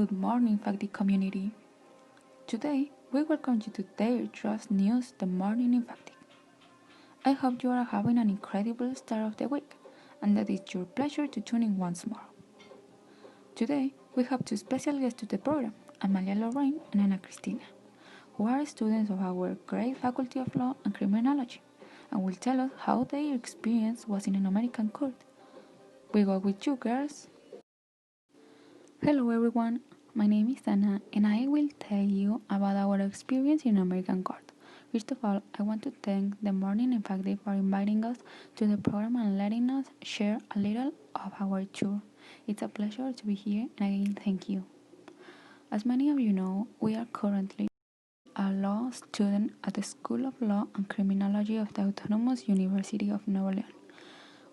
Good morning, Faculty community. Today, we welcome you to Daily Trust News, the morning in Faculty. I hope you are having an incredible start of the week, and that it's your pleasure to tune in once more. Today, we have two special guests to the program, Amalia Lorraine and Ana Cristina, who are students of our great Faculty of Law and Criminology, and will tell us how their experience was in an American court. We go with you, girls. Hello everyone, my name is Anna and I will tell you about our experience in American court. First of all, I want to thank the Morning in Faculty for inviting us to the program and letting us share a little of our tour. It's a pleasure to be here and again thank you. As many of you know, we are currently a law student at the School of Law and Criminology of the Autonomous University of New Orleans,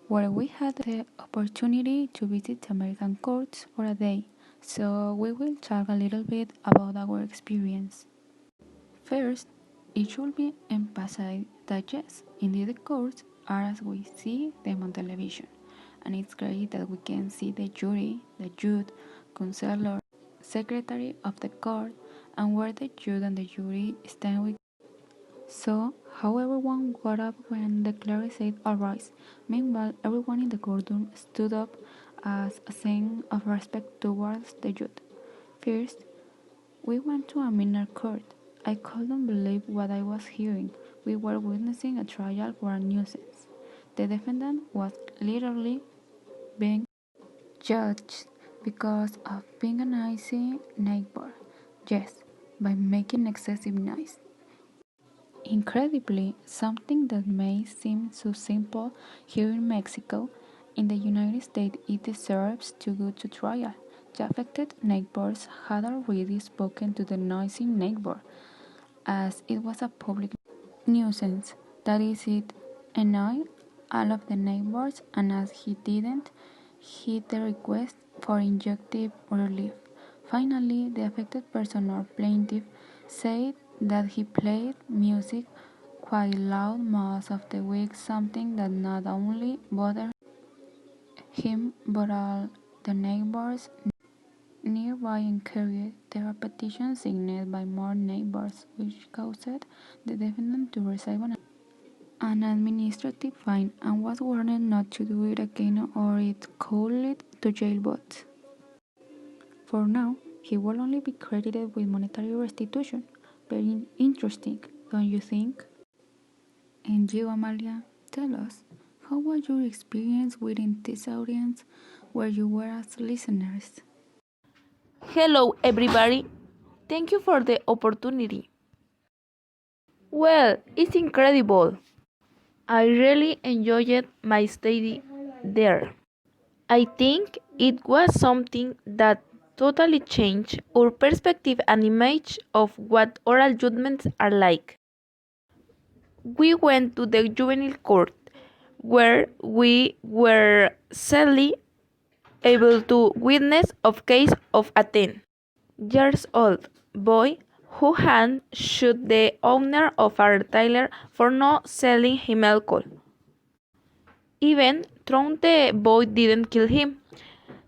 where we had the opportunity to visit American courts for a day. So we will talk a little bit about our experience. First, it should be emphasized that yes, indeed the courts are as we see them on television, and it's great that we can see the jury, the judge, counselor, secretary of the court, and where the judge and the jury stand with. So, how everyone got up when the clerk said all rise. Meanwhile, everyone in the courtroom stood up as a sign of respect towards the judge. First, we went to a minor court. I couldn't believe what I was hearing. We were witnessing a trial for a nuisance. The defendant was literally being judged because of being a noisy neighbor. Yes, by making excessive noise. Incredibly, something that may seem so simple here in Mexico, in the United States it deserves to go to trial. The affected neighbors had already spoken to the noisy neighbor, as it was a public nuisance. That is, it annoyed all of the neighbors, and as he didn't heed the request for injunctive relief. Finally, the affected person or plaintiff said that he played music quite loud most of the week, something that not only bothered him but all the neighbors nearby encouraged the repetition signed by more neighbors, which caused the defendant to receive an administrative fine and was warned not to do it again or it could lead to jail. But for now, he will only be credited with monetary restitution. Very interesting, don't you think? And you, Amalia, tell us, how was your experience within this audience where you were as listeners? Hello, everybody. Thank you for the opportunity. Well, it's incredible. I really enjoyed my stay there. I think it was something that totally changed our perspective and image of what oral judgments are like. We went to the juvenile court where we were sadly able to witness a case of a 10-year old boy who had shot the owner of a retailer for not selling him alcohol. Even though the boy didn't kill him,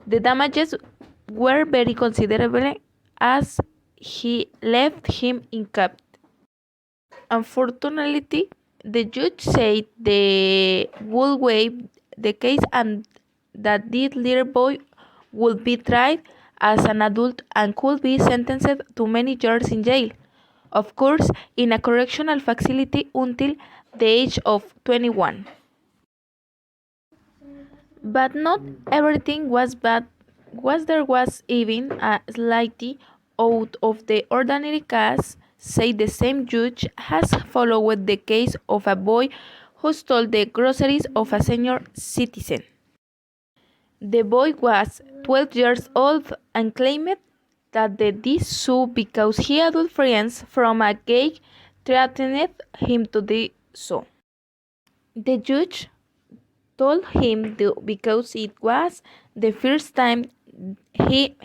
the damages were very considerable as he left him in cap. Unfortunately, the judge said they would waive the case and that this little boy would be tried as an adult and could be sentenced to many years in jail. Of course, in a correctional facility until the age of 21. But not everything was bad. There was even a slightly out of the ordinary case, said the same judge has followed the case of a boy who stole the groceries of a senior citizen. The boy was 12 years old and claimed that they did so because he had friends from a gang threatened him to do so. The judge told him to because it was the first time he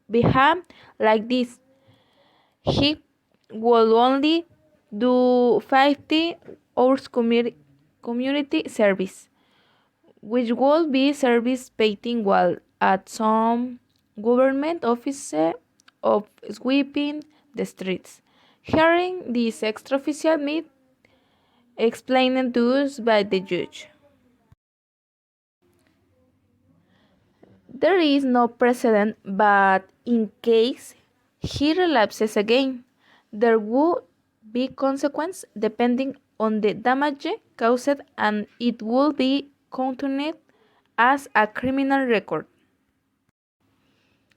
behaved like this. He would only do 50 hours community service, which would be service paid while at some government office of sweeping the streets. Hearing this extraofficial myth explained to us by the judge. There is no precedent, but in case he relapses again, there would be consequence depending on the damage caused and it will be counted as a criminal record.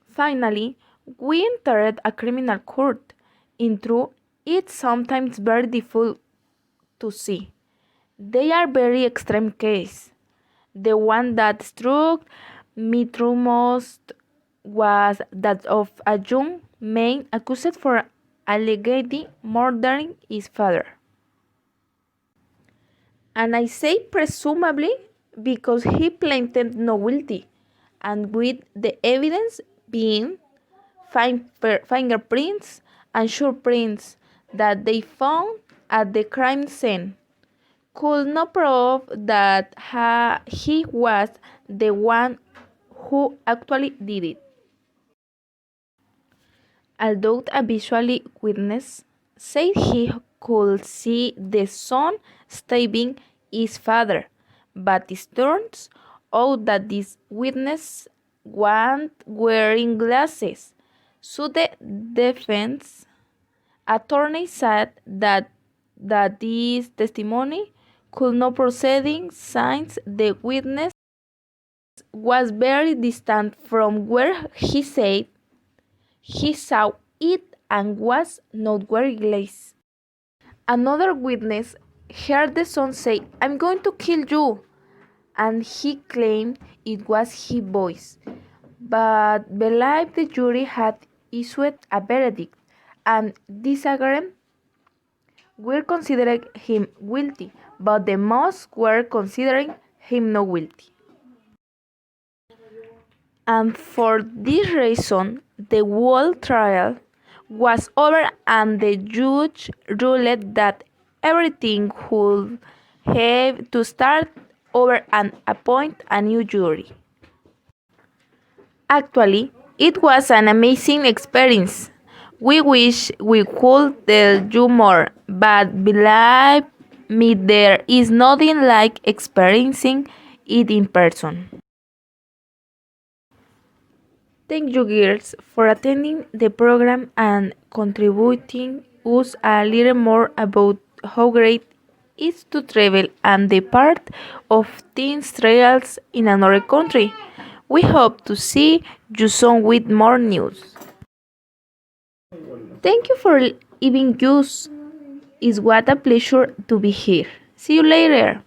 Finally, we entered a criminal court. In truth, it's sometimes very difficult to see. They are very extreme cases. The one that struck me through most was that of a young man accused for allegedly murdering his father. And I say presumably because he pleaded no guilty, and with the evidence being fingerprints and shoe prints that they found at the crime scene, could not prove that he was the one who actually did it. Although a visual witness said he could see the son stabbing his father, but it turns out that this witness was wearing glasses. So the defense attorney said that this testimony could not proceed since the witness was very distant from where he said he saw it and was not wearing glasses. Another witness heard the son say, "I'm going to kill you," and he claimed it was his voice, but believed the jury had issued a verdict and disagreed were considering him guilty, but the most were considering him not guilty. And for this reason, the whole trial was over and the judge ruled that everything would have to start over and appoint a new jury. Actually, it was an amazing experience. We wish we could tell you more, but believe me, there is nothing like experiencing it in person. Thank you, girls, for attending the program and contributing us a little more about how great it is to travel and the part of teens trials in another country. We hope to see you soon with more news. Thank you for even us. It's what a pleasure to be here. See you later.